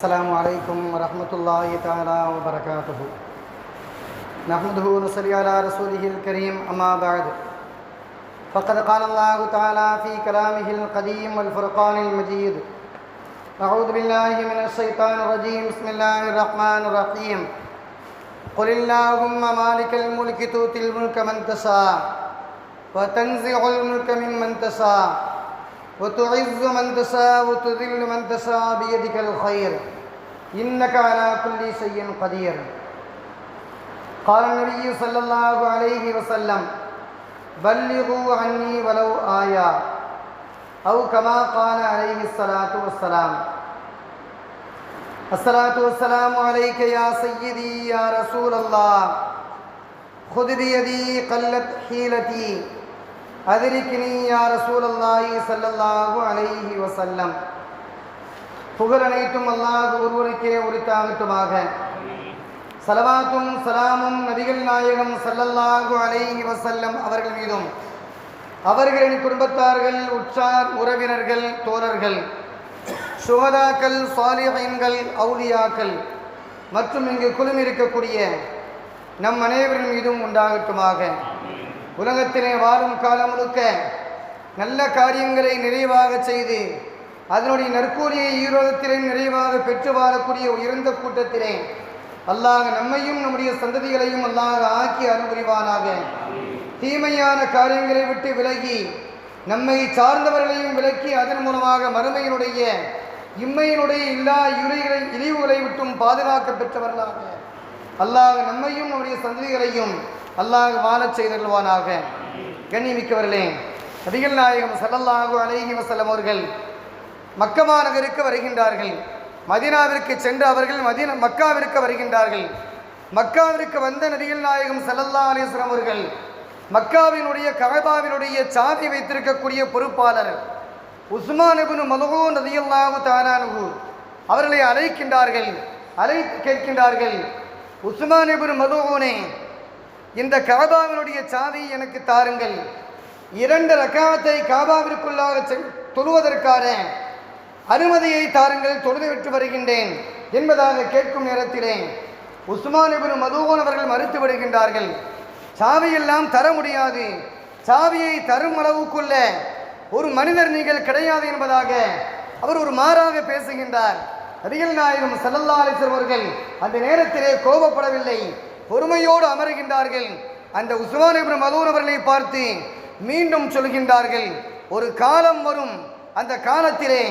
السلام عليكم ورحمة الله تعالى وبركاته. نحمده ونصلي على رسوله الكريم. أما بعد، فقد قال الله تعالى في كلامه القديم والفرقان المجيد: أعوذ بالله من الشيطان الرجيم. بسم الله الرحمن الرحيم. قل اللهم مالك الملك تؤتي الملك من تشاء وتنزع الملك ممن تشاء وتعز من تشاء وتذل من تشاء بيدك الخير إنك على كل شيء قدير. قال النبي صلى الله عليه وسلم: بلغوا عني ولو آية، أو كما قال عليه الصلاة والسلام. الصلاة والسلام عليك يا سيدي يا رسول الله، خذ بيدي قلت حيلتي அதிரிக்கினி யா ரசூலல்லாஹி ஸல்லல்லாஹு அலைஹி வஸல்லம். புகழ் அனைத்தும் அல்லாஹ் ஒருவருக்கே உரித்தாகட்டுமாக. ஸலவாத்தும் ஸலாமும் நபிகள் நாயகம் ஸல்லல்லாஹு அலைஹி வஸல்லம் அவர்கள் மீதும், அவர்களின் குடும்பத்தார்கள், உற்றார் உறவினர்கள், தோழர்கள், சுஹதாக்கள், சாலிஹீன்கள், அவுலியாக்கள் மற்றும் இங்கு குழுமிருக்கக்கூடிய நம் அனைவரின் மீதும் உண்டாகட்டுமாக. உலகத்திலே வாழும் காலம் முழுக்க நல்ல காரியங்களை நிறைவாக செய்து அதனுடைய நற்கூலியை ஈரோகத்திலே நிறைவாக பெற்று வாழக்கூடிய உயர்ந்த கூட்டத்திலே அல்லாஹ் நம்மையும் நம்முடைய சந்ததிகளையும் அல்லாஹ் ஆக்கி அருள் புரிவானாக. தீமையான காரியங்களை விட்டு விலகி நம்மை சார்ந்தவர்களையும் விலக்கி அதன் மூலமாக மறுமையினுடைய இம்மையினுடைய எல்லா இழிவுகளை விட்டும் பாதுகாக்க பெற்றவர்களாக அல்லாஹ் நம்மையும் நம்முடைய சந்ததிகளையும் அல்லாஹ் வாழச் செய்தல்வானாக. கண்ணியமிக்கவர்களே, நபிகள் நாயகம் ஸல்லல்லாஹு அலைஹி வஸல்லம் அவர்கள் மக்கா நகருக்கு வருகின்றார்கள். மதீனாவிற்கு சென்று அவர்கள் மக்காவிற்கு வருகின்றார்கள். மக்காவிற்கு வந்த நபிகள் நாயகம் ஸல்லல்லாஹு அலைஹி வஸல்லம் அவர்கள் மக்காவினுடைய கஅபாவினுடைய சாவி வைத்திருக்கக்கூடிய பொறுப்பாளர் உஸ்மான் இப்னு மல்ஊன் ரலியல்லாஹு தஆலா அன்ஹு அவர்களை அழைக்கின்றார்கள். கேட்கின்றார்கள்: உஸ்மான் இப்னு மல்ஊனே, இந்த காபாவினுடைய சாவி எனக்கு தாருங்கள். 2 ரக்காத்தை காபாவிற்குள்ளாக தொழுவதற்கான அனுமதியை தாருங்கள், தொழுதுவிட்டு வருகின்றேன் என்பதாக கேட்கும் நேரத்திலே உஸ்மான் இப்னு மல்ஊன் அவர்கள் மறுத்து விடுகின்றார்கள். சாவியெல்லாம் தர முடியாது, சாவியை தரும் அளவுக்குள்ள ஒரு மனிதர் நீங்கள் கிடையாது என்பதாக அவர் ஒரு மாறாக பேசுகின்றார். நபிகள் நாயகம் ஸல்லல்லாஹு அலைஹி வஸல்லம் அவர்கள் அந்த நேரத்திலே கோபப்படவில்லை, பொறுமையோடு அமருகின்றார்கள். அந்த உஸ்மான் இப்னு மல்ஊன் அவர்களை பார்த்து மீண்டும் சொல்கின்றார்கள்: ஒரு காலம் வரும், அந்த காலத்திலே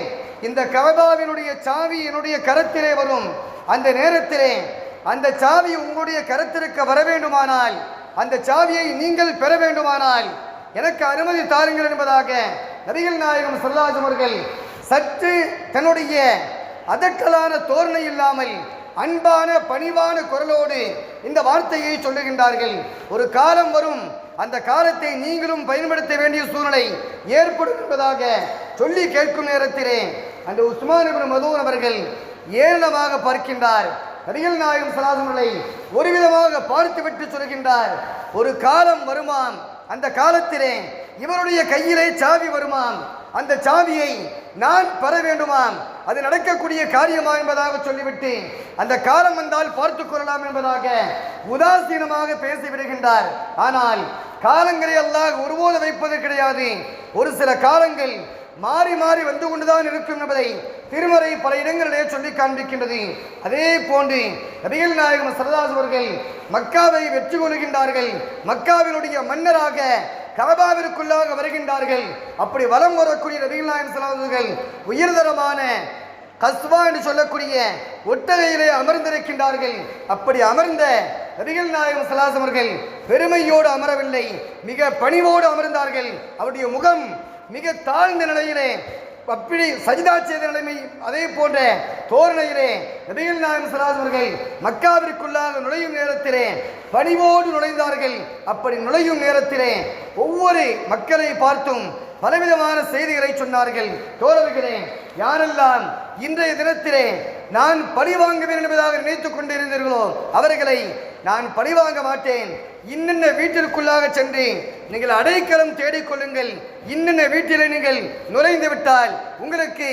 இந்த கஅபாவினுடைய சாவி என்னுடைய கரத்திலே வரும். அந்த நேரத்திலே அந்த சாவி உங்களுடைய கரத்திற்கு வர வேண்டுமானால், அந்த சாவியை நீங்கள் பெற வேண்டுமானால் எனக்கு அனுமதி தாருங்கள் என்பதாக நபிகள் நாயகம் ஸல்லல்லாஹு அலைஹி வஸல்லம் அவர்கள் சற்று தன்னுடைய அதட்டலான தோரணை இல்லாமல் அன்பான பணிவான குரலோடு இந்த வார்த்தையை சொல்லுகின்றார்கள். ஒரு காலம் வரும், அந்த காலத்தை நீங்களும் பயன்படுத்த வேண்டிய சூழ்நிலை ஏற்படும் என்பதாக சொல்லி கேட்கும் நேரத்திலே அந்த உஸ்மான் இப்னு மல்ஊன் அவர்கள் ஏளனமாக பார்க்கின்றார். நபிகள் நாயகம் ஸல்லல்லாஹு அலைஹி வஸல்லம் ஒரு விதமாக பார்த்துவிட்டு சொல்கின்றார்: ஒரு காலம் வருமாம், அந்த காலத்திலே இவருடைய கையிலே சாவி வருமாம், அந்த சாவியை நான் பெற வேண்டுமாம், அது நடக்கக்கூடிய காரியமா என்பதாக சொல்லிவிட்டு அந்த காலம் வந்தால் பார்த்து கொள்ளலாம் என்பதாக உதாசீனமாக பேசிவிடுகின்றார். ஆனால் காலங்களை அல்லாஹ் ஒருபோது வைப்பது கிடையாது. ஒரு சில காலங்கள் மாறி மாறி வந்து கொண்டுதான் இருக்கும் என்பதை திருமறை பல இடங்களிலே சொல்லி காண்பிக்கின்றது. அதே போன்று நபிகள் நாயகம் ஸல்லல்லாஹு அலைஹி வஸல்லம் அவர்கள் மக்காவை வெற்றி கொள்கின்றார்கள். மக்காவினுடைய மன்னராக கஅபாவிற்குள்ளாக வருகின்றார்கள். அப்படி வலம் வரக்கூடிய நபிகள் நாயகம் ஸல்லல்லாஹு அலைஹி வஸல்லம் அவர்கள் உயர்தரமான கஸ்வா என்று சொல்லக்கூடிய ஒட்டகையிலே அமர்ந்திருக்கின்றார்கள். அப்படி அமர்ந்த நபிகள் நாயகம் ஸல்லல்லாஹு அலைஹி வஸல்லம் அவர்கள் பெருமையோடு அமரவில்லை, மிக பணிவோடு அமர்ந்தார்கள். அவருடைய முகம் மிக தாழ்ந்த நிலையிலே, அப்படி சஜிதா செய்த நிலைமை, அதே போன்ற தோரணையிலே நபிகள் நாயகம் ஸல்லல்லாஹு அலைஹி வஸல்லம் அவர்கள் மக்காவிற்குள்ளாக நுழையும் நேரத்திலே பணிவோடு நுழைந்தார்கள். அப்படி நுழையும் நேரத்திலே ஒவ்வொரு மக்களை பார்த்தும் பலவிதமான செய்திகளை சொன்னார்கள். தோழர்களே, யாரெல்லாம் இன்றைய தினத்திலே நான் பழி வாங்குவேன் என்பதாக நினைத்துக் கொண்டிருந்தீர்களோ அவர்களை நான் பழி வாங்க மாட்டேன். இன்னென்ன வீட்டிற்குள்ளாக சென்று நீங்கள் அடைக்கலம் தேடிக்கொள்ளுங்கள். இன்னென்ன வீட்டிலே நீங்கள் நுழைந்து விட்டால் உங்களுக்கு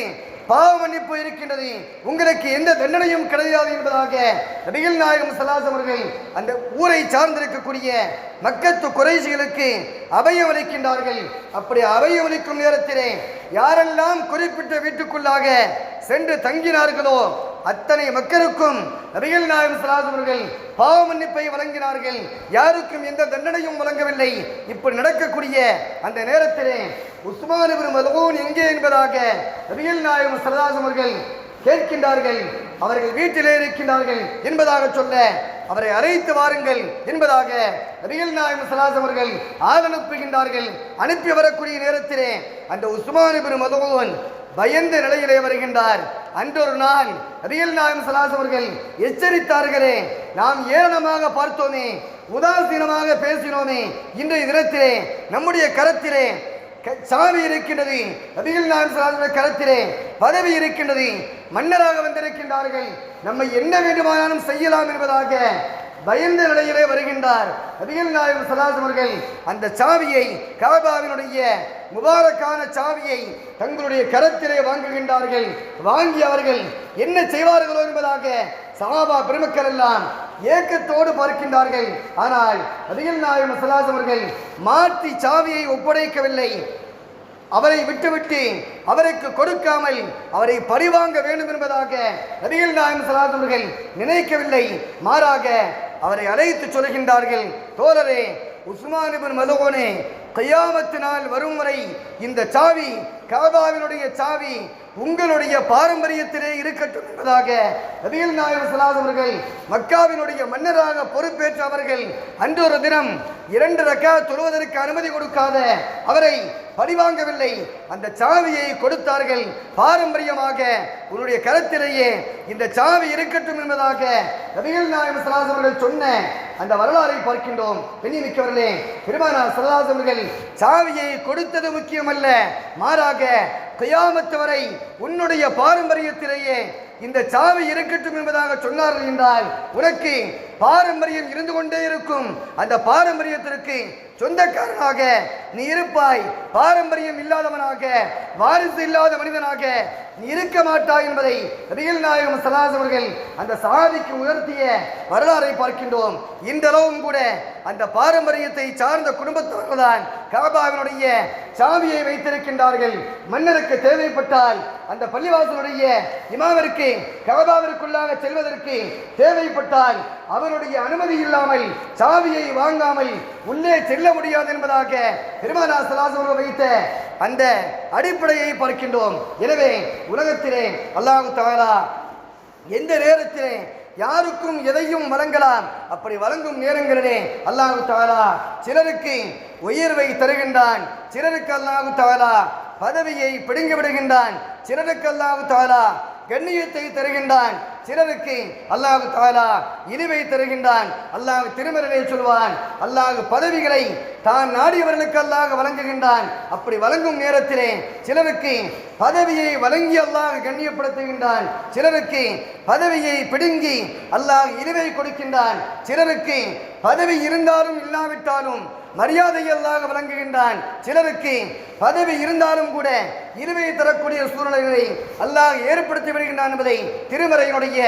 பாவ மன்னிப்பு இருக்கின்றது, உங்களுக்கு எந்த தண்டனையும் கிடையாது என்பதாக நபிகள் நாயகம் ஸல்லல்லாஹு அலைஹி அவர்கள் அந்த ஊரை சார்ந்திருக்கக்கூடிய மக்கத்து குறைஷிகளுக்கு அபயம் அளிக்கின்றார்கள். அப்படி அபயம் அளிக்கும் நேரத்திலே யாரெல்லாம் குறிப்பிட்ட வீட்டுக்குள்ளாக சென்று தங்கினார்களோ அத்தனை மக்களுக்கும் நபிகள் நாயகம் ஸல்லல்லாஹு அலைஹி அவர்கள் பாவ மன்னிப்பை வழங்கினார்கள். யாருக்கும் எந்த தண்டனையும் வழங்கவில்லை. இப்படி நடக்கக்கூடிய அந்த நேரத்திலே உஸ்மான் இப்னு மல்ஊன் எங்கே என்பதாக நபிகள் நாயகம் ஸல்லல்லாஹு அலைஹி அவர்கள் கேட்கின்றார்கள். அவர்கள் வீட்டிலே இருக்கின்றார்கள் என்பதாக சொல்ல அவரை அழைத்து வாருங்கள் என்பதாக நபிகள் நாயகம் ஸல்லல்லாஹு அலைஹி அவர்கள் ஆள் அனுப்புகின்றார்கள். அனுப்பி வரக்கூடிய நேரத்திலே அந்த உஸ்மான் இப்னு மல்ஊன் பயந்த நிலையிலே வருகின்றார். அன்றொரு நாள் நபிகள் நாயகம் ஸல்லல்லாஹு அலைஹி அவர்கள் எச்சரித்தார்களே, நாம் ஏளனமாக பார்த்தோமே, உதாசீனமாக பேசினோமே, இன்றைய தினத்திலே நம்முடைய கரத்திலே சாவி இருக்கின்றது, நபிகள் நாயகம் ஸல்லல்லாஹு அலைஹி வஸல்லம் கரத்திலே பதவி இருக்கின்றது, மன்னராக வந்திருக்கின்றார்கள், நம்மை என்ன வேண்டுமானாலும் செய்யலாம் என்பதாக பயந்த நிலையிலே வருகின்றார். நபிகள் நாயகம் ஸல்லல்லாஹு அலைஹி அவர்கள் அந்த சாவியை, கஅபாவினுடைய முபாரக்கான சாவியை தங்களுடைய கரத்திலே வாங்குகின்றார்கள். வாங்கி அவர்கள் என்ன செய்வார்களோ என்பதாக சஹாபா பெருமக்கள் எல்லாம் ஏக்கத்தோடு பார்க்கின்றார்கள். ஆனால் நபிகள் நாயகம் ஸல்லல்லாஹு அலைஹி அவர்கள் மாற்றி சாவியை ஒப்படைக்கவில்லை. அவரை விட்டுவிட்டு அவருக்கு கொடுக்காமல் அவரை பரிவாங்க வேண்டும் என்பதாக நபிகள் நாயகம் ஸல்லல்லாஹு அலைஹி அவர்கள் நினைக்கவில்லை. மாறாக அவரை அழைத்து சொல்கின்றார்கள், தோழரே உஸ்மான் இப்னு மல்ஊனே, கியாமத் நாள் வரும் வரை இந்த சாவி, கஅபாவினுடைய சாவி உங்களுடைய பாரம்பரியத்திலே இருக்கட்டும் என்பதாக நபிகள் நாயகம் ஸல்லல்லாஹு அலைஹி அவர்கள் மக்காவினுடைய மன்னராக பொறுப்பேற்ற அவர்கள் அன்றொரு தினம் 2 ரக்காத் தொழுவதற்கு அனுமதி கொடுக்காத அவரை பழிவாங்கவில்லை. அந்த சாவியை கொடுத்தார்கள். பாரம்பரியமாக உன்னுடைய கரத்திலேயே இந்த சாவி இருக்கட்டும் என்பதாக நபிகள் நாயகம் ஸல்லல்லாஹு அலைஹி அவர்கள் சொன்ன அந்த வரலாறை பார்க்கின்றோம். பெண்ணிமிக்கவர்களே, பெருமானார் ஸல்லல்லாஹு அலைஹி அவர்கள் சாவியை கொடுத்தது முக்கியமல்ல, மாறாக கியாமத் வரை உன்னுடைய பாரம்பரியத்திலேயே இந்த சாவி இருக்கட்டும் என்பதாக சொன்னார்கள் என்றால் உனக்கு பாரம்பரியம் இருந்து கொண்டே இருக்கும். அந்த பாரம்பரியத்திற்கு சொந்தக்காரனாக நீ இருப்பாய். பாரம்பரியம் இல்லாதவனாக, வாரிசு இல்லாத மனிதனாக நீ இருக்க மாட்டாய் என்பதை நபிகள் நாயகம் ஸல்லல்லாஹு அலைஹி அவர்கள் அந்த சஹாபிக்கு உணர்த்திய வரலாறை பார்க்கின்றோம். இன்றளவும் கூட அந்த பாரம்பரியத்தை சார்ந்த குடும்பத்தவர்கள் தான் கஅபாவினுடைய சாவியை வைத்திருக்கின்றார்கள். மன்னருக்கு தேவைப்பட்டால் அந்த பள்ளிவாசலுடைய இமாமிற்கு கஅபாவிற்குள்ளாக செல்வதற்கு தேவைப்பட்டால் அவருடைய அனுமதி இல்லாமல் சாவியை வாங்காமல் உள்ளே செல்ல முடியாது என்பதாக பெருமானார் ஸல்லல்லாஹு அலைஹி வஸல்லம் வைத்த அந்த அடிப்படையை பார்க்கின்றோம். எனவே உலகத்திலே அல்லாஹ் தஆலா எந்த நேரத்திலே யாருக்கும் எதையும் வழங்கலாம். அப்படி வழங்கும் நேரங்களிலே அல்லாஹ் தஆலா சிலருக்கு உயர்வை தருகின்றான், சிலருக்கு அல்லாஹ் தஆலா பதவியை பிடுங்கி விடுகின்றான், சிலருக்கு அல்லாஹ் தஆலா கண்ணியத்தை தருகின்றான், சிலருக்கு அல்லாஹ் தஆலா இழிவை தருகின்றான். அல்லாஹ் திருமறையிலே சொல்வான், அல்லாஹ் பதவிகளை தான் நாடியவர்களுக்கு அல்லாஹ் வழங்குகின்றான். அப்படி வழங்கும் நேரத்திலே சிலருக்கு பதவியை வழங்கி அல்லாஹ் கண்ணியப்படுத்துகின்றான், சிலருக்கு பதவியை பிடுங்கி அல்லாஹ் இழிவை கொடுக்கின்றான், சிலருக்கு பதவி இருந்தாலும் இல்லாவிட்டாலும் மரியாதை அல்லாஹ் வழங்குகின்றான், சிலருக்கு பதவி இருந்தாலும் கூட இழிவை தரக்கூடிய சூழ்நிலைகளை அல்லாஹ் ஏற்படுத்தி வருகின்றான் என்பதை திருமறையினுடைய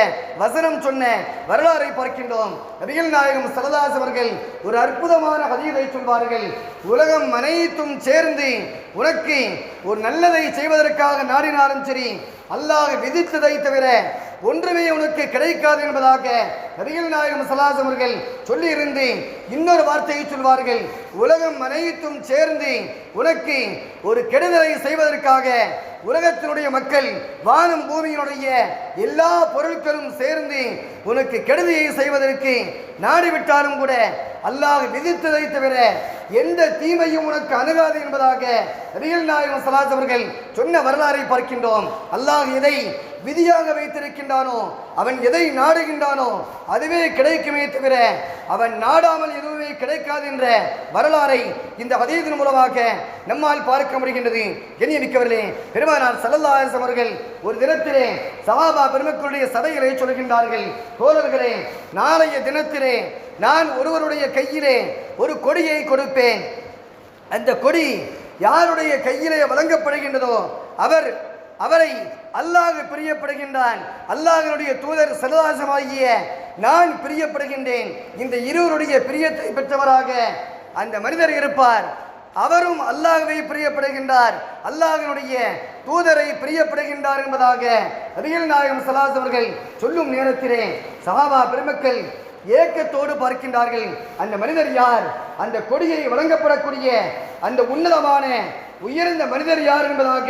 வசனம் சொன்ன வரலாறை பார்க்கின்றோம். நபிகள் நாயகம் ஸல்லல்லாஹு அலைஹி அவர்கள் ஒரு அற்புதமான ஹதீஸை சொல்வார்கள், உலகம் அனைத்தும் சேர்ந்து உனக்கு ஒரு நல்லதை செய்வதற்காக நாடினாலும் சரி, அல்லாஹ் விதித்ததை தவிர ஒன்றுமே உனக்கு கிடைக்காது என்பதாக நபிகள் நாயகம் ஸல்லல்லாஹு அலைஹி அவர்கள் சொல்லியிருந்து இன்னொரு வார்த்தையை சொல்வார்கள், உலகம் அனைத்தும் சேர்ந்து உனக்கு ஒரு கெடுதலை செய்வதற்காக உலகத்தினுடைய மக்கள், வானம் பூமியினுடைய எல்லா பொருட்களும் சேர்ந்து உனக்கு கெடுதியை செய்வதற்கு நாடிவிட்டாலும் கூட அல்லாஹ் விதித்ததை தவிர எந்த தீமையும் உனக்கு அணுகாது என்பதாக நபிகள் நாயகம் ஸல்லல்லாஹு அலைஹி அவர்கள் சொன்ன வரலாறை பார்க்கின்றோம். அல்லாஹ் எதை விதியாக வைத்திருக்கின்றானோ, அவன் எதை நாடுகின்றானோ அதுவே கிடைக்குமே தவிர அவன் நாடாமல் எதுவுமே கிடைக்காது என்ற வரலாறை இந்த ஹதீஸின் மூலமாக நம்மால் பார்க்க முடிகின்றது. கண்ணியமிக்கவர்களே, பெருமானார் ஸல்லல்லாஹு அலைஹி அவர்கள் ஒரு தினத்திலே சஹாபா பெருமக்களுடைய சபைகளை சொல்கின்றார்கள், தோழர்களே, நாளைய தினத்திலே நான் ஒருவருடைய கையிலே ஒரு கொடியை கொடுப்பேன். அந்த கொடி யாருடைய கையிலே வழங்கப்படுகின்றதோ அவர் அவரை அல்லாஹ் பிரியப்படுகின்றான், அல்லாஹ்வுடைய தூதர் ஸல்லல்லாஹு நான் பிரியப்படுகின்றேன். இந்த இருவருடைய பிரியத்தை பெற்றவராக அந்த மனிதர் இருப்பார். அவரும் அல்லாஹ்வை பிரியப்படுகின்றார், அல்லாஹ்வுடைய தூதரை பிரியப்படுகின்றார் என்பதாக நபிகள் நாயகம் ஸல்லல்லாஹு அலைஹி அவர்கள் சொல்லும் நேரத்திலே சஹாபா பெருமக்கள் ஏக்கத்தோடு பார்க்கின்றார்கள். அந்த மனிதர் யார்? அந்த கொடியை வழங்கப்படக்கூடிய அந்த உன்னதமான உயர்ந்த மனிதர் யார் என்பதாக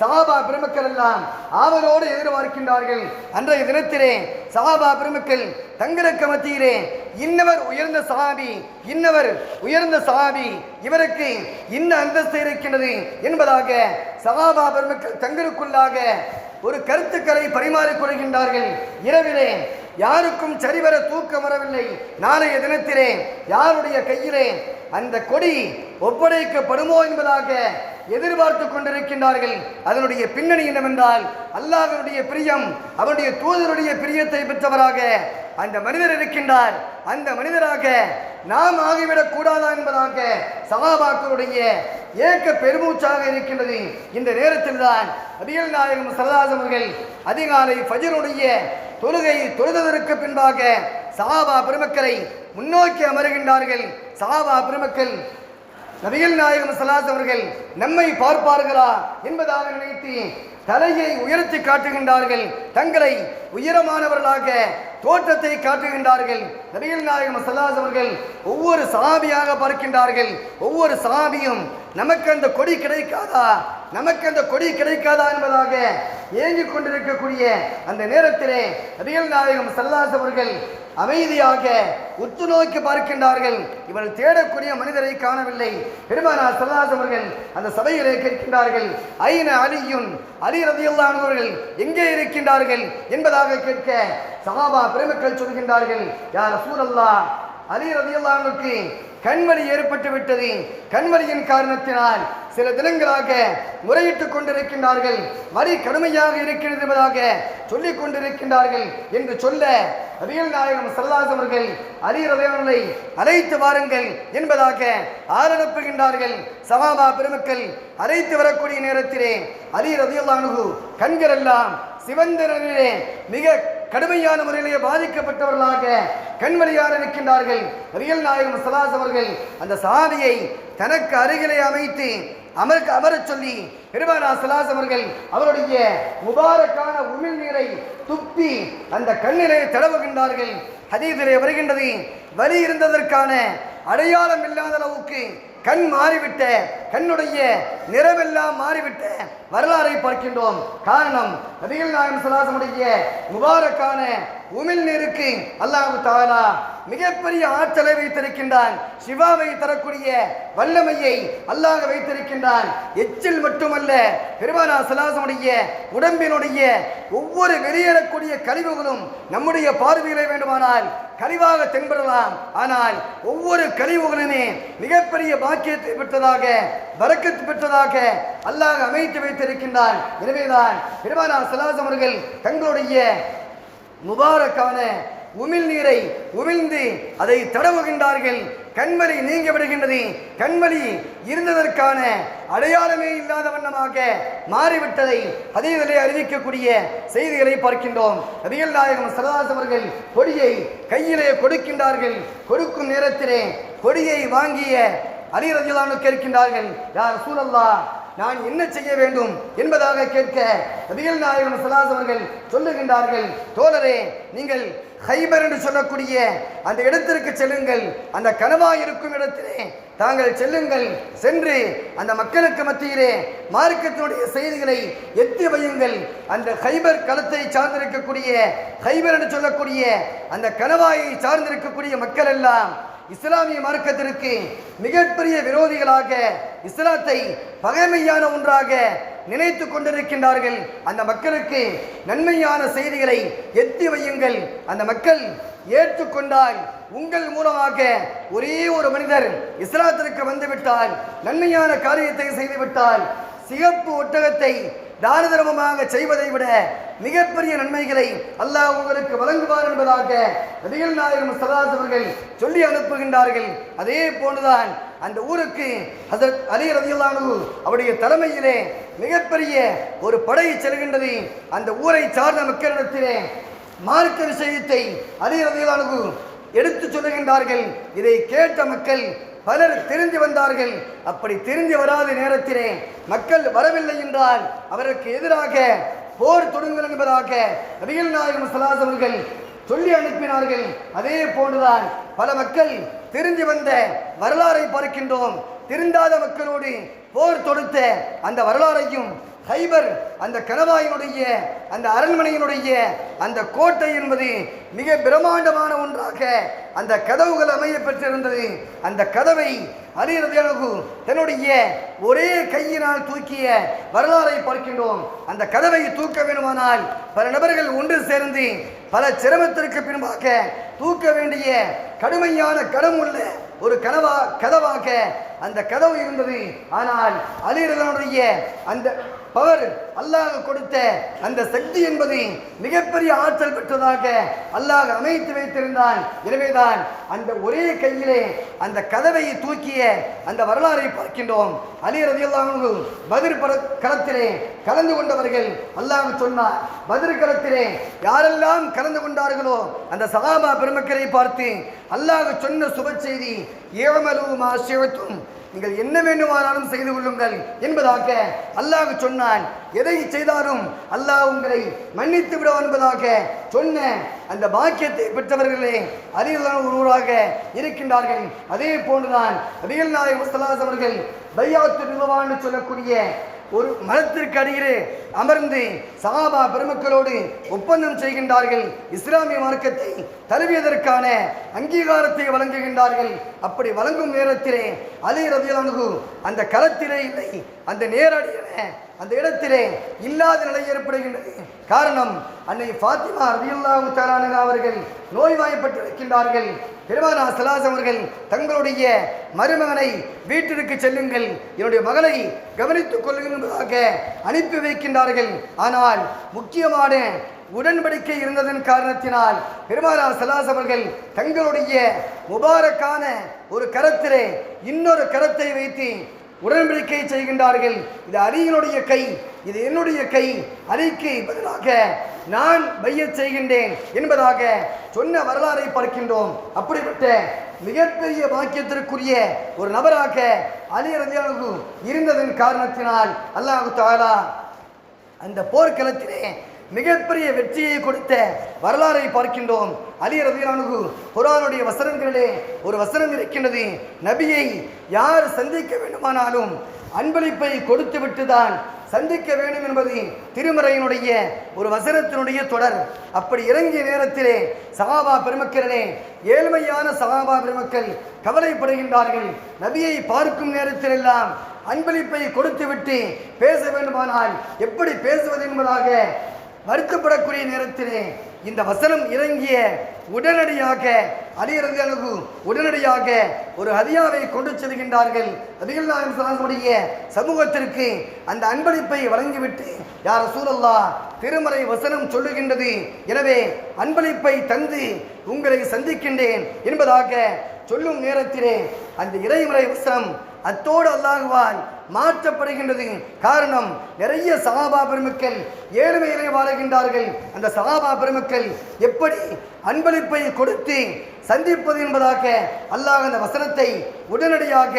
சஹாபா பெருமக்கள் எல்லாம் ஆவலோடு எதிர்பார்க்கின்றார்கள். அன்றைய தினத்திலே சஹாபா பெருமக்கள் தங்களுக்கு மத்தியிலே இன்னவர் உயர்ந்த சஹாபி, இன்னவர் உயர்ந்த சஹாபி, இவருக்கு இன்ன அந்தஸ்து இருக்கின்றது என்பதாக சஹாபா பெருமக்கள் தங்களுக்குள்ளாக ஒரு கருத்துக்களை பரிமாறிக் கொள்கின்றார்கள். இரவிலே யாருக்கும் சரிவர தூக்கம் வரவில்லை. நாளைய தினத்திலே யாருடைய கையிலே அந்த கொடி ஒப்படைக்கப்படுமோ என்பதாக எதிர்பார்த்து கொண்டிருக்கின்றார்கள். அதனுடைய பின்னணி என்னவென்றால் அல்லாஹ்வுடைய பிரியம், அவருடைய தூதருடைய பிரியத்தை பெற்றவராக அந்த மனிதர் இருக்கின்றார். அந்த மனிதராக நாம் ஆகிவிடக் கூடாதா என்பதாக சஹாபாக்களுடைய ஏக்க பெருமூச்சாக இருக்கின்றது. இந்த நேரத்தில் தான் நபிகள் நாயகம் ஸல்லல்லாஹு அலைஹி அவர்கள் அதிகாலை ஃபஜ்ருடைய தொழுகை தொழுததற்கு பின்பாக சஹாபா பெருமக்களை முன்னோக்கி அமருகின்றார்கள். சஹாபா பெருமக்கள் நபிகள் நாயகம் ஸல்லல்லாஹு அலைஹி அவர்கள் நம்மை பார்ப்பார்களா என்பதாக நினைத்து தலையை உயர்த்தி காட்டுகின்றார்கள். தங்களை உயரமானவர்களாக தோற்றத்தை காட்டுகின்றார்கள். நபிகள் நாயகம் ஸல்லல்லாஹு அலைஹி அவர்கள் ஒவ்வொரு சஹாபியாக பார்க்கின்றார்கள். ஒவ்வொரு சஹாபியும் நமக்கு அந்த கொடி கிடைக்காதா, நமக்கு அந்த கொடி கிடைக்காதா என்பதாக ஏங்கிக் கொண்டிருக்கக்கூடிய அந்த நேரத்திலே நபிகள் நாயகம் ஸல்லல்லாஹு அலைஹி அவர்கள் அமைதியாக உற்று நோக்கி பார்க்கின்றார்கள். இவர்கள் தேடக்கூடிய மனிதரை காணவில்லை. பெருமானார் ஸல்லல்லாஹு அலைஹி அவர்கள் அந்த சபையிலே கேட்கின்றார்கள், ஐன அலியுன், அலி ரலியல்லாஹு அன்ஹு அவர்கள் எங்கே இருக்கின்றார்கள் என்பதாக கேட்க சஹாபா பெருமக்கள் சொல்கின்றார்கள், யா ரசூலல்லாஹ், அலி ரலியல்லாஹு அன்ஹுக்கு கண்வலி ஏற்பட்டு விட்டது. கண்வலியின் காரணத்தினால் சில தினங்களாக முறையிட்டுக் கொண்டிருக்கின்றார்கள். வரி கடுமையாக இருக்கிறது என்பதாக சொல்லிக் கொண்டிருக்கின்றார்கள் என்று சொல்ல நபிகள் நாயகம் ஸல்லல்லாஹு அலைஹி அவர்கள் அலி ரலியல்லாஹு அன்ஹுவை அழைத்து வாருங்கள் என்பதாக ஆரம்பிக்கின்றார்கள். சஹாபா பெருமக்கள் அழைத்து வரக்கூடிய நேரத்திலே அலி ரலியல்லாஹு அன்ஹு கண்கள் எல்லாம் சிவந்த நிலையிலே மிக கடுமையான முறையிலே பாதிக்கப்பட்டவர்களாக கண்வழியாக இருக்கின்றார்கள். நபிகள் நாயகம் ஸல்லல்லாஹு அலைஹி அவர்கள் அந்த சஹாபியை தனக்கு அருகிலே அமைத்து அமரச் சொல்லி பெருமானார் ஸல்லல்லாஹு அலைஹி அவர்கள் அவருடைய முபாரக்கான உமிழ் நீரை துப்பி அந்த கண்ணிலே தடவுகின்றார்கள். ஹதீஸிலே வருகின்றது, வலி இருந்ததற்கான அடையாளம் இல்லாத அளவுக்கு கண் மாறிவிட்ட, கண்ணுடைய நிறமெல்லாம் மாறிவிட்ட வரலாறை பார்க்கின்றோம். காரணம், நபிகள் நாயகம் ஸல்லல்லாஹு அலைஹி வஸல்லம் முபாரக்கான உமிழ் நீருக்கு அல்லாஹ் தஆலா மிகப்பெரிய ஆற்றலை வைத்திருக்கின்றான். சிவாவை தரக்கூடிய வல்லமையை அல்லாஹ் வைத்திருக்கின்றான். எச்சில் மட்டுமல்ல, பெருமானார் ஸல்லல்லாஹு அலைஹி வஸல்லம் உடம்பினுடைய ஒவ்வொரு வெளியேறக்கூடிய கழிவுகளும் நம்முடைய பார்வையிலே வேண்டுமானால் கழிவாக தென்படலாம். ஆனால் ஒவ்வொரு கழிவுகளுமே மிகப்பெரிய பாக்கியத்தை பெற்றதாக, பரக்கத்து பெற்றதாக அல்லாஹ் அமைத்து வைத்திருக்கின்றான். எனவேதான் பெருமானார் ஸல்லல்லாஹு அலைஹி அவர்கள் தங்களுடைய முபாரக்கான உமிழ் நீரை உமிழ்ந்து அதை தடவுகின்றார்கள். கண்வலி நீங்க விடுகின்றது. கண்வலி இருந்ததற்கான அடையாளமே இல்லாத வண்ணமாக மாறிவிட்டதை ஹதீஸிலே அறிவிக்கக்கூடிய செய்திகளை பார்க்கின்றோம். நபிகள் நாயகம் ஸல்லல்லாஹு அலைஹி அவர்கள் கொடியை கையிலே கொடுக்கின்றார்கள். கொடுக்கும் நேரத்திலே கொடியை வாங்கிய அலி ரலியல்லாஹு அன்ஹு கேட்கின்றார்கள், யா ரசூலல்லாஹ், நான் என்ன செய்ய வேண்டும் என்பதாக கேட்க நபிகள் நாயகம் ஸல்லல்லாஹு அலைஹி அவர்கள் சொல்லுகின்றார்கள், தோழரே, நீங்கள் ஹைபர் என்று சொல்லக்கூடிய அந்த இடத்திற்கு செல்லுங்கள். அந்த கனவாய் இருக்கும் இடத்திலே தாங்கள் செல்லுங்கள். சென்று அந்த மக்களுக்கு மத்தியிலே மார்க்கத்தினுடைய செய்திகளை எத்தி வையுங்கள். அந்த ஹைபர் களத்தை சார்ந்திருக்கக்கூடிய, ஹைபர் என்று சொல்லக்கூடிய அந்த கனவாயை சார்ந்திருக்கக்கூடிய மக்கள் எல்லாம் இஸ்லாமிய மார்க்கத்திற்கு மிகப்பெரிய விரோதிகளாக, இஸ்லாத்தை பகைமையான ஒன்றாக நினைத்து கொண்டிருக்கின்றார்கள். அந்த மக்களுக்கு நன்மையான செய்திகளை எத்தி வையுங்கள். அந்த மக்கள் ஏற்றுக்கொண்டால் உங்கள் மூலமாக ஒரே ஒரு மனிதர் இஸ்லாத்திற்கு வந்துவிட்டால், நன்மையான காரியத்தை செய்துவிட்டால், சிகப்பு ஒட்டகத்தை தான தர்மமாக செய்வதை விட மிகப்பெரிய நன்மைகளை அல்லாஹ் உங்களுக்கு வழங்குவார் என்பதாக நபிகள் நாயகம் ஸல்லல்லாஹு அலைஹி அவர்கள் சொல்லி அனுப்புகின்றார்கள். அதே போன்றுதான் அந்த ஊருக்கு ஹஜ்ரத் அலி ரலியல்லாஹு அன்ஹு அவருடைய தலைமையிலே மிகப்பெரிய ஒரு படை செல்கின்றது. அந்த ஊரை சார்ந்த மக்களிடத்திலே மார்க்க விஷயத்தை அலி ரலியல்லாஹு அன்ஹு எடுத்து சொல்லுகின்றார்கள். இதை கேட்ட மக்கள் பலர் திரும்பி வந்தார்கள். அப்படி திரும்பி வராத நேரத்திலே மக்கள் வரவில்லை என்றால் அவருக்கு எதிராக போர் தொடங்குங்கள் என்பதாக நபிகள் நாயகம் ஸல்லல்லாஹு அலைஹி வஸல்லம் அவர்கள் சொல்லி அனுப்பினார்கள். அதே போன்றுதான் பல மக்கள் திரும்பி வந்த வரலாறை பார்க்கின்றோம். திருந்தாத மக்களோடு போர் தொடுத்த அந்த வரலாறையும், ஹைபர் அந்த கணவாயினுடைய அந்த அரண்மனையினுடைய அந்த கோட்டை என்பது மிக பிரம்மாண்டமான ஒன்றாக அந்த கதவுகள் அமைய பெற்றிருந்தது. அந்த கதவை அலி ரலியல்லாஹு அன்ஹு தன்னுடைய ஒரே கையினால் தூக்கிய வரலாறை பார்க்கின்றோம். அந்த கதவை தூக்க வேண்டுமானால் பல நபர்கள் ஒன்று சேர்ந்து பல சிரமத்திற்கு பின்பாக தூக்க வேண்டிய கடுமையான கடம் உள்ள ஒரு கதவாக அந்த கதவு இருந்தது. ஆனால் அலி ரலியல்லாஹு அன்ஹுடைய அந்த பவர், அல்லாஹ் கொடுத்த அந்த சக்தி என்பது மிகப்பெரிய ஆற்றல் பெற்றதாக அல்லாஹ் அமைத்து வைத்திருந்தான். எனவேதான் அந்த ஒரே கையிலே அந்த கதவை தூக்கிய அந்த வரலாறை பார்க்கின்றோம். அலி ரலியல்லாஹு அன்ஹு பத்ர் களத்திலே கலந்து கொண்டவர்கள். அல்லாஹ் சொன்னார், பத்ர் களத்திலே யாரெல்லாம் கலந்து கொண்டார்களோ அந்த சஹாபா பெருமக்களை பார்த்து அல்லாஹ் சொன்ன சுப செய்தி, ஏமலு மா ஷிஅதும், நீங்கள் என்ன வேண்டுமானாலும் செய்து கொள்ளுங்கள் என்பதாக அல்லாஹ் சொன்னான். எதை செய்தாலும் அல்லாஹ் உங்களை மன்னித்து விடுவான் என்பதாக சொன்ன அந்த பாக்கியத்தை பெற்றவர்களே அலி ரலியல்லாஹு அன்ஹு ஒருவராக இருக்கின்றார்கள். அதே போன்றுதான் நபிகள் நாயகம் ஸல்லல்லாஹு அலைஹி வஸல்லம் அவர்கள் பைஅத்துர் ரிதுவான் சொல்லக்கூடிய ஒரு மரத்திற்கு அடியிலே அமர்ந்து சஹாபா பெருமக்களோடு ஒப்பந்தம் செய்கின்றார்கள். இஸ்லாமிய மார்க்கத்தை தழுவியதற்கான அங்கீகாரத்தை வழங்குகின்றார்கள். அப்படி வழங்கும் நேரத்திலே அலி ரலியல்லாஹு அன்ஹு அந்த களத்திலே இல்லை, அந்த நேரடியிலே அந்த இடத்திலே இல்லாத நிலை ஏற்படுகின்றது. காரணம், அன்னை ஃபாத்திமா ரலியல்லாஹு தஆலா அன்ஹா அவர்கள் நோய்வாய்ப்பட்டு இருக்கின்றார்கள். பெருமானார் ஸல்லல்லாஹு அலைஹி வஸல்லம் அவர்கள் தங்களுடைய மருமகனை வீட்டிற்கு செல்லுங்கள், என்னுடைய மகளை கவனித்துக் கொள்ளுங்கள் என்பதாக அனுப்பி வைக்கின்றார்கள். ஆனால் முக்கியமான உடன்படிக்கை இருந்ததன் காரணத்தினால் பெருமானார் ஸல்லல்லாஹு அலைஹி வஸல்லம் அவர்கள் தங்களுடைய முபாரக்கான ஒரு கரத்திலே இன்னொரு கரத்தை வைத்து உடன்படிக்கை செய்கின்றார்கள். இது அலியினுடைய கை, இது என்னுடைய கை, அலிக்கு பதிலாக நான் பையத் செய்கின்றேன் என்பதாக சொன்ன வரலாறை பார்க்கின்றோம். அப்படிப்பட்ட மிகப்பெரிய பாக்கியத்திற்குரிய ஒரு நபராக அலி ரலியல்லாஹு அன்ஹு இருந்ததன் காரணத்தினால் அல்லாஹ் தஆலா அந்த போர்க்களத்திலே மிகப்பெரிய வெற்றியை கொடுத்த வரலாறை பார்க்கின்றோம். அலி ரலியல்லாஹு அன்ஹு குர்ஆனுடைய வசனங்களிலே ஒரு வசனம் இருக்கின்றது, நபியை யார் சந்திக்க வேண்டுமானாலும் அன்பளிப்பை கொடுத்து விட்டுதான் சந்திக்க வேண்டும் என்பது திருமறையினுடைய ஒரு வசனத்தினுடைய தொடர். அப்படி இறங்கிய நேரத்திலே சஹாபா பெருமக்களே, ஏழ்மையான சஹாபா பெருமக்கள் கவலைப்படுகின்றார்கள். நபியை பார்க்கும் நேரத்திலெல்லாம் அன்பளிப்பை கொடுத்துவிட்டு பேச வேண்டுமானால் எப்படி பேசுவது என்பதாக வருத்தப்படக்கூடிய நேரத்திலே இந்த வசனம் இறங்கிய உடனடியாக அலி ரலியல்லாஹு அன்ஹு உடனடியாக ஒரு ஹதியாவை கொண்டு செல்கின்றார்கள். நபிகள் நாயகம் ஸல்லல்லாஹு அலைஹி வஸல்லம் சமூகத்திற்கு அந்த அன்பளிப்பை வழங்கிவிட்டு, யா ரசூலல்லாஹ், திருமறை வசனம் சொல்லுகின்றது, எனவே அன்பளிப்பை தந்து உங்களை சந்திக்கின்றேன் என்பதாக சொல்லும் நேரத்திலே அந்த இறைமறை வசனம் அத்தோடு அல்லாஹ்வால் மாற்றப்படுகின்றது. காரணம், நிறைய சஹாபா பெருமக்கள் ஏழ்மையிலே வாழுகின்றார்கள். அந்த சஹாபா பெருமக்கள் எப்படி அன்பளிப்பை கொடுத்து சந்திப்பது என்பதாக அல்லாஹ் அந்த வசனத்தை உடனடியாக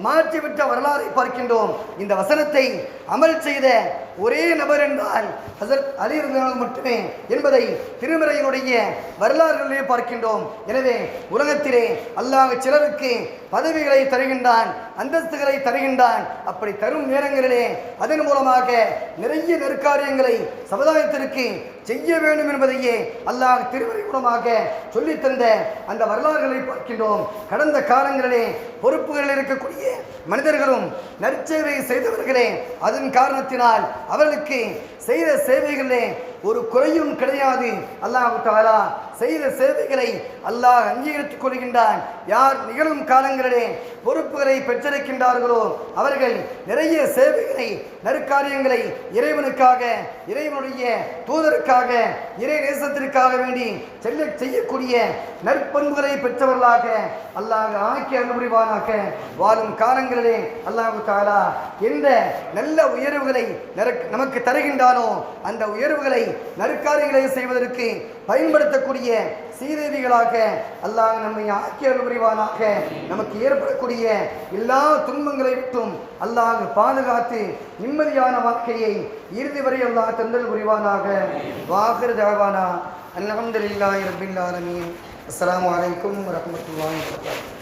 மாற்றிவிட்ட வரலாறை பார்க்கின்றோம். இந்த வசனத்தை அமல் செய்த ஒரே நபர் என்றால் ஹஸரத் அலி ரலியல்லாஹு அன்ஹு மட்டுமே என்பதை திருமறையினுடைய வரலாறுகளிலே பார்க்கின்றோம். எனவே உலகத்திலே அல்லாஹ் சிலருக்கு பதவிகளை தருகின்றான், அந்தஸ்துகளை தருகின்றான். அப்படி தரும் நேரங்களிலே அதன் மூலமாக நிறைய நெருக்காரியங்களை சமுதாயத்திற்கு செய்ய வேண்டும் என்பதையே அல்லாஹ் திருமறை மூலமாக சொல்லித் தந்த அந்த வரலாறுகளை பார்க்கின்றோம். கடந்த காலங்களிலே பொறுப்புகளில் இருக்கக்கூடிய மனிதர்களும் நற்சேவை செய்தவர்களே, அதன் காரணத்தினால் அவர்களுக்கு செய்த சேவைகளிலே ஒரு குறையும் கிடையாது. அல்லாஹ் தஆலா செய்த சேவைகளை அல்லாஹ் அங்கீகரித்துக் கொள்கின்றான். யார் நிகழும் காலங்களிலே பொறுப்புகளை பெற்றிருக்கின்றார்களோ அவர்கள் நிறைய சேவைகளை நற்காரியங்களை இறைவனுக்காக, இறைவனுடைய தூதருக்காக, இறை நேசத்திற்காக வேண்டி செய்யக்கூடிய நற்பண்புகளை பெற்றவர்களாக அல்லாஹ் ஆக்கி அருள் புரிவானாக. வாழும் காலங்களிலே அல்லாஹ் தஆலா எந்த நல்ல உயர்வுகளை நமக்கு தருகின்றானோ அந்த உயர்வுகளை நற்காரியங்களை செய்வதற்கு பயன்படுத்தக்கூடிய சீதேவிகளாக அல்லாஹ் நம்மை ஆக்கி அருள் புரிவானாக. நமக்கு ஏற்படக்கூடிய எல்லா துன்பங்களை விட்டும் அல்லாஹ் பாதுகாத்து நிம்மதியான வாழ்க்கையை இறுதி வரை அல்லாஹ் தந்தல் புரிவானாக. வாஹிர் தஅவானா அல்ஹம்துலில்லாஹி ரப்பில் ஆலமீன். அஸ்ஸலாமு அலைக்கும் வரஹ்மத்துல்லாஹி வபரகாத்துஹு.